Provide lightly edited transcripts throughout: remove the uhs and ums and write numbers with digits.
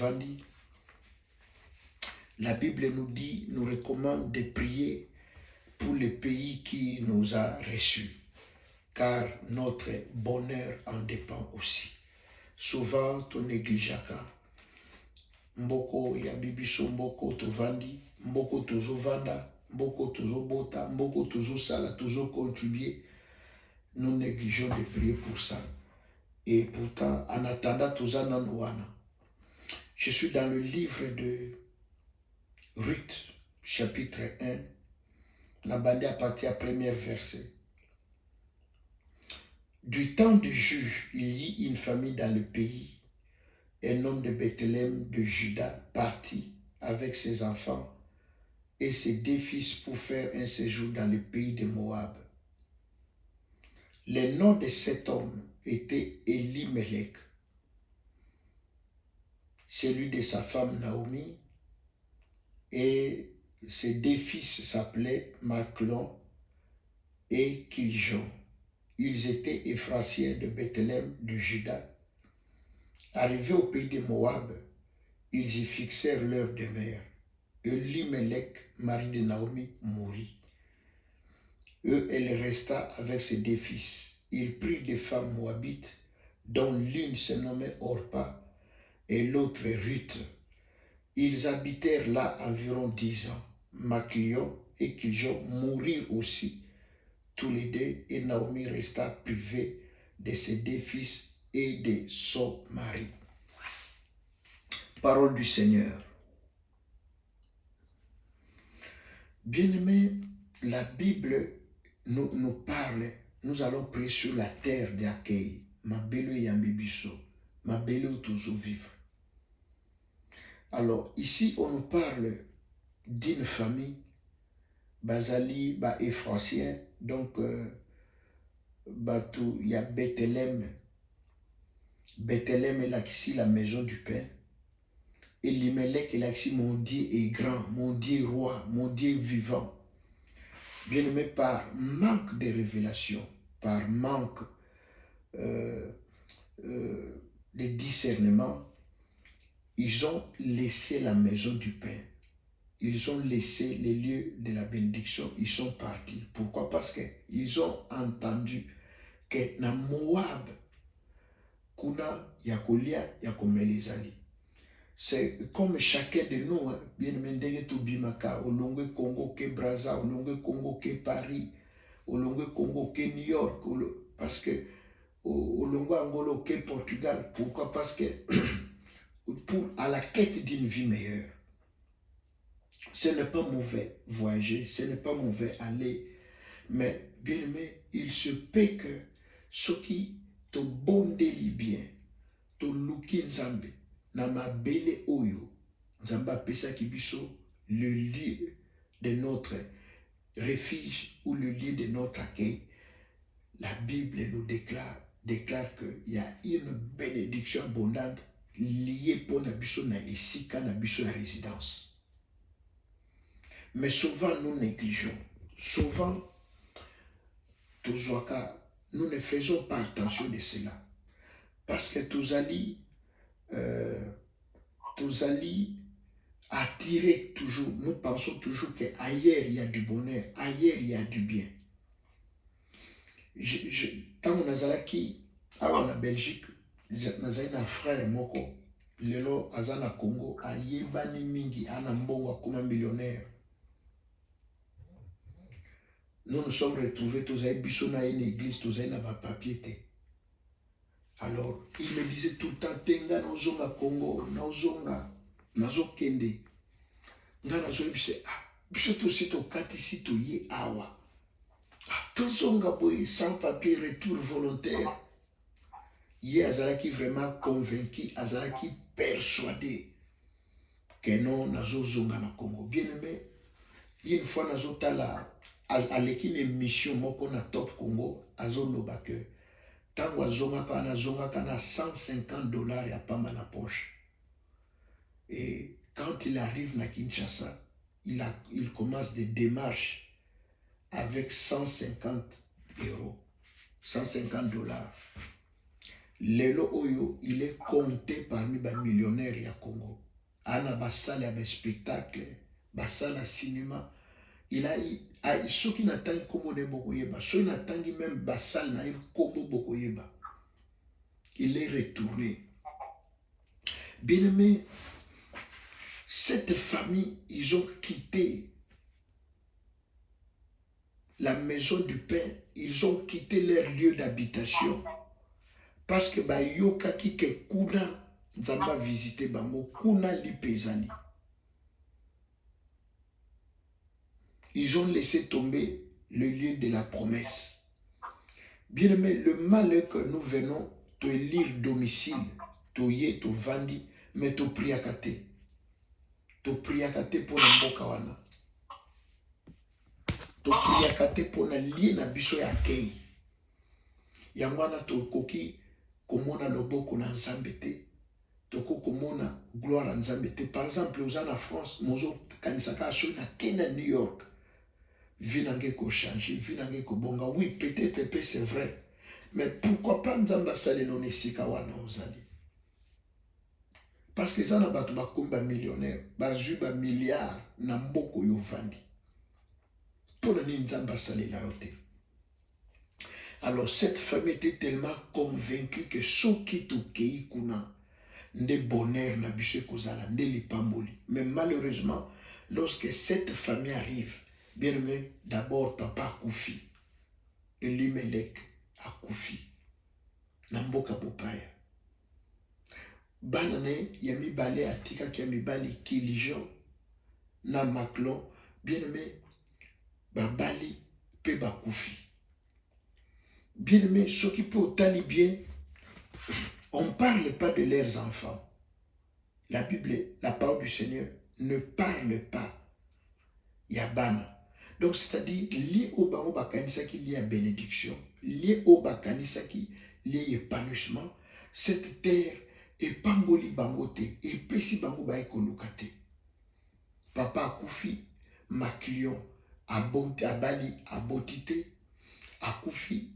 Vandi, la Bible nous dit, nous recommande de prier pour le pays qui nous a reçus, car notre bonheur en dépend aussi. Souvent, tu négligeaka. Mboko yambi biso mboko tovandi, mboko tozo vanda, mboko tozo bota, mboko tozo sala, tozo contribuer. Nous négligeons de prier pour ça. Et pourtant, en attendant, toza nanouana. Je suis dans le livre de Ruth, chapitre 1, la bande à partir du premier verset. Du temps du juge, il y eut une famille dans le pays. Un homme de Bethléem de Juda partit avec ses enfants et ses deux fils pour faire un séjour dans le pays de Moab. Le nom de cet homme était Elimelech, celui de sa femme Naomi, et ses deux fils s'appelaient Maclon et Kiljon. Ils étaient Ephrathiens de Bethléem de Juda. Arrivés au pays de Moab, ils y fixèrent leur demeure. Elimelech, mari de Naomi, mourut. Elle resta avec ses deux fils. Il prit des femmes moabites, dont l'une se nommait Orpa et l'autre Ruth. Ils habitèrent là environ 10 ans. Maclion et Kiljon mourirent aussi, tous les deux, et Naomi resta privée de ses deux fils et de son mari. Parole du Seigneur. Bien-aimés, la Bible nous parle, nous allons prier sur la terre d'accueil. Ma belle yambibiso, ma belle toujours vivre. Alors, ici, on nous parle d'une famille, Bazali, Ephratien, donc, il y a Bethléem. Bethléem est là, ici, la maison du pain. Et Elimelech est là, ici, mon Dieu est grand, mon Dieu est roi, mon Dieu est vivant. Bien-aimé, par manque de révélation, par manque de discernement, ils ont laissé la maison du pain. Ils ont laissé les lieux de la bénédiction. Ils sont partis. Pourquoi? Parce qu'ils ont entendu que na Moab, kuna yakolia yakomelezali. C'est comme chacun de nous, hein, bien aimé, tout bimaka, au long Congo que Brazza, au long Congo que Paris, au long Congo que New York, parce que au long Angola que Portugal. Pourquoi? Parce que pour à la quête d'une vie meilleure. Ce n'est pas mauvais voyager, ce n'est pas mauvais aller, mais bien aimé, il se peut que ce qui te bonde bien, te luki nzambe, na mabele oyo, nzamba pesa kibiso, le lieu de notre refuge ou le lieu de notre accueil. La Bible nous déclare qu'il y a une bénédiction abondante liée pour nabiso na esika nabiso la résidence. Mais souvent nous négligeons. Souvent, nous ne faisons pas attention de cela. Parce que tous allons attirer toujours, nous pensons toujours qu'ailleurs il y a du bonheur, ailleurs il y a du bien. Quand on a qui en Belgique, on a un frère moko, lelo azana Congo, ayebani mingi, ana mbongo comme millionnaire. Nous nous sommes retrouvés, tous à Bissona une église, tous à papier. Alors, il me disait tout le temps, Tenga nozonga Congo, nozonga, nazo kende. Nga nazo ebise, biso aussi to katisi to ye awa. Tozonga boy sans papier, retour volontaire. Ye azalaki vraiment convaincu, azalaki persuadé que non nazo zonga na Congo. Bien aimé, une fois nazo tala avec une émission moko na Top Congo, azoloba que tango azongaka na $150 ya pamba na poche. Et quand il arrive na Kinshasa, il commence des démarches avec 150 €, $150. Lelo Oyo, il est compté parmi les millionnaires ya Congo. Ana basale ya spectacle, basala cinéma. Il a ceux qui n'attendent comme de Bokoyeba, ceux qui n'attendent même basal na il comme Bokoyeba. Il est retourné. Bien aimé, cette famille, ils ont quitté la maison du Père, ils ont quitté leur lieu d'habitation. Parce que yoka ki ke kuna nzamba visité bango kuna li pesani. Ils ont laissé tomber le lieu de la promesse. Bien aimé, le mal que nous venons te lire domicile, to ye, to vandi, mais to priakate. To priakate pour la mboka wana. To priakate pour la lié na biso ya kei. Yangwana to koki komona loboko na nzambe te. Toko komona gloire à nzambe te. Par exemple, aux en France, mozo kanisaka aso na kena New York. Vinange ko changer, vinange ko bonga. Oui, peut-être c'est vrai. Mais pourquoi pas nzamba salelo nesika wana ozali? Parce que ça na batu bakomba millionnaire, bazu ba milliard na mboko yo vandi. Pour le nzamba salela yote. Alors cette famille était tellement convaincue que soki tokei kuna nde bonheur na biso kozala nde lipamboli. Mais malheureusement, lorsque cette famille arrive, bien aimé, d'abord papa akufi, Elimelech akufi, na mboka bopaya. Banane ya mibale atika ki ya mibali Kilijon na Maclon, bien aimé, babali pe bakufi. Bien aimé, ceux qui peuvent tali bien, on ne parle pas de leurs enfants. La Bible, la parole du Seigneur, ne parle pas. Yabana. Donc, c'est-à-dire, lié au bango bakanisa qui lié à bénédiction, lié au bakanisa qui lié épanouissement, cette terre est pamboli bangote, et pesi bango ba ekolokate. Papa akufi, maklion, abali, abotite, akufi,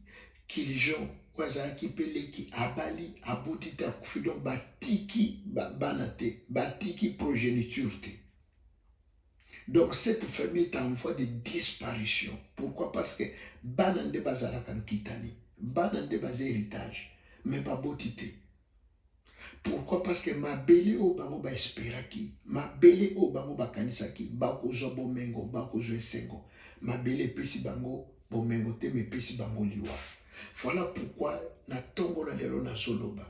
Kilijon, Wazaki Peleki, Abali, Abotite, akufi, donc batiki, banate, batiki progéniture. Donc cette famille est en voie de disparition. Pourquoi? Parce que banande bazala kan kitani, banande bazé héritage, mais pas botite. Pourquoi? Parce que ma belle au bango ba esperaki, ma belle au bango ba kanisaki, bako zo bomengo, bako zo esengo, ma belle pesi bango bomengo te me pesi bango liwa. Voilà pourquoi na tongo na lelo na soloba,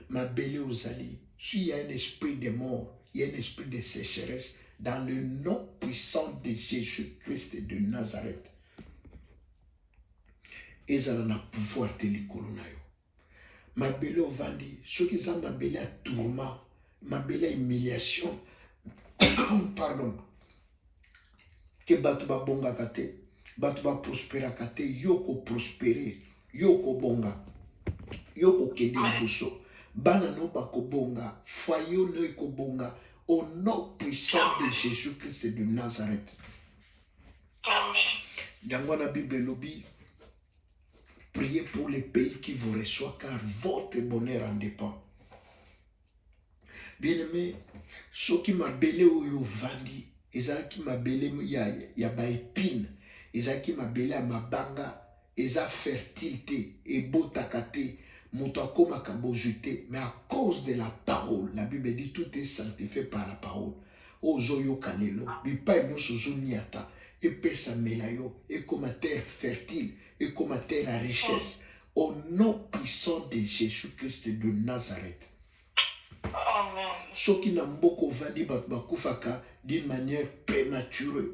ma belle ozali, s'il y a un esprit de mort, il y a un esprit de sécheresse, dans le nom puissant de Jésus-Christ de Nazareth. Ezala na pouvoir te likolo na yo. Mabele ovandi, ceux qui ont mabele à tourment, mabele à humiliation, pardon, que batu ba bonga kate, batu ba prospera kate, yoko prospérer, yoko bonga, yoko kende buso, bana no bako bonga, foyo no eko bonga, au nom puissant de Jésus-Christ de Nazareth. Amen. Dans la Bible lobby, priez pour les pays qui vous reçoivent, car votre bonheur en dépend. Bien-aimé, ceux qui m'appellent au vandi, ils ont qui m'appellent ya ba épine, ils ont qui m'appellent à mabanga, ils ont fertilité et botakate. Mais à cause de la parole, la Bible dit tout est sanctifié par la parole. Ozoyo kalelo, bipa imosozo niata, et pesa melayo, et comme terre fertile, et comme terre à richesse, au nom puissant de Jésus-Christ de Nazareth. Ce qui n'a mboko vandi bakufaka d'une manière prématurée.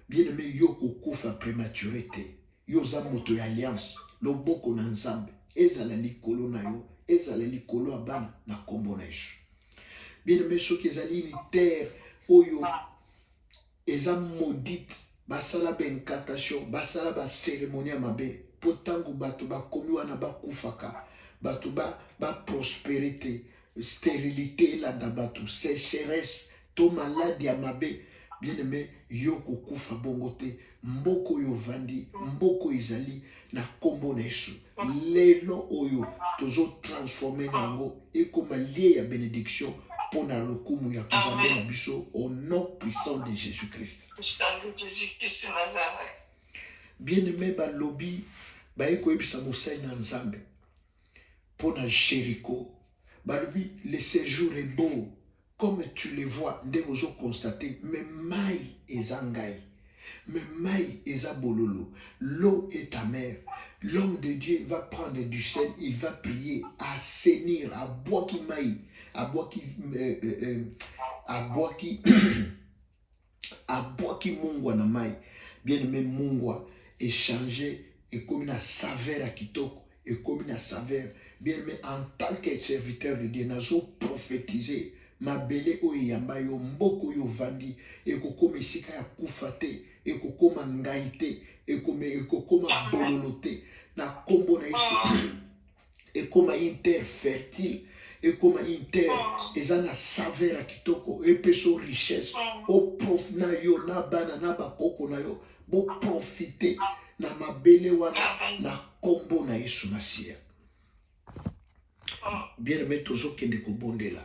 Bien aimé, yoko kufa prématuré te. Yoza moto alliance, le boko nanzambe. Ezala likolo na yo, ezala likolo abana na kombo na Yesu. Bien aimé, ceux qui ezali une terre oyo eza maudite, basala ba incantation, basala ba cérémonie mabe, potango bato ba komi wana ba kufaka, bato ba prospérité, stérilité la da bato, sécheresse, to maladie mabe. bien aimé yo kokufa bongo te mboko yo vandi mboko izali na kombo na Yesu lelo oyo tozo transformer nango ekoma lié ya bénédiction pour na lokumu ya Nzambe na biso au nom puissant de Jésus-Christ. Bien aimé balobi baye koyebisa mosali na Nzambe pour na Jéricho balobi le séjour est beau comme tu le vois nde ozo constater mais mai ezangai mais mai ezabololo l'eau est amère. L'homme de Dieu va prendre du sel, il va prier, assainir, à boire qui maï, à boire qui mungwa na mai. Bien aimé mungwa échanger et comme une saveur à kitoko et comme une saveur. Bien aimé en tant que serviteur de Dieu, nazo prophétiser ma belle oyamba yo mboko yo vandi et kokoma isika ya kufate et kokoma ngaite et kokoma bololote na kombo na Yesu et comme une terre fertile et comme une terre ezana saveur à kitoko et peso richesse au prof na yo na bana na bakoko na yo bo profiter na mabele wana na kombo na Yesu Masia. Bien aimé tozo kende ko bondela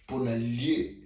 pour na lieu